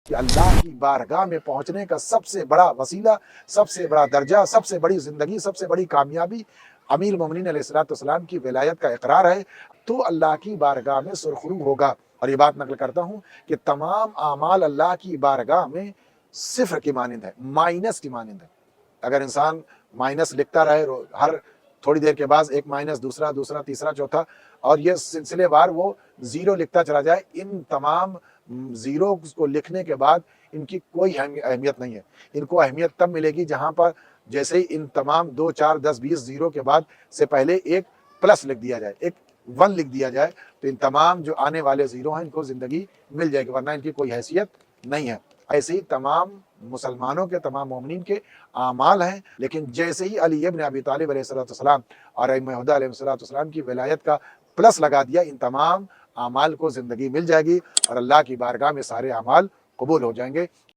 کہ اللہ کی بارگاہ میں پہنچنے کا سب سے بڑا وسیلہ، سب سے بڑا درجہ، سب سے بڑی زندگی، سب سے بڑی کامیابی امیر المومنین علیہ الصلوۃ والسلام کی ولایت کا اقرار ہے، تو اللہ کی بارگاہ میں سرخرو ہوگا۔ اور یہ بات نقل کرتا ہوں کہ تمام اعمال اللہ کی بارگاہ میں صفر کی مانند ہے، مائنس کی مانند ہے۔ اگر انسان مائنس لکھتا رہے، ہر تھوڑی دیر کے بعد ایک مائنس، دوسرا تیسرا چوتھا، اور یہ سلسلے وار وہ زیرو لکھتا چلا جائے، ان تمام زیرو کو لکھنے کے بعد ان کی کوئی اہمیت نہیں ہے۔ ان کو اہمیت تب ملے گی جہاں پر جیسے ہی ان تمام 2 4 10 20 زیرو کے بعد سے پہلے ایک پلس لکھ دیا جائے، ایک 1 لکھ دیا جائے، تو ان تمام جو آنے والے زیرو ہیں ان کو زندگی مل جائے گی، ورنہ ان کی کوئی حیثیت نہیں ہے۔ ایسے ہی تمام مسلمانوں کے، تمام مومنین کے اعمال ہیں، لیکن جیسے ہی علی ابن ابی طالب علیہ السلام اور ائمہ ہدی علیہ السلام کی ولایت کا پلس لگا دیا، ان تمام اعمال کو زندگی مل جائے گی اور اللہ کی بارگاہ میں سارے اعمال قبول ہو جائیں گے۔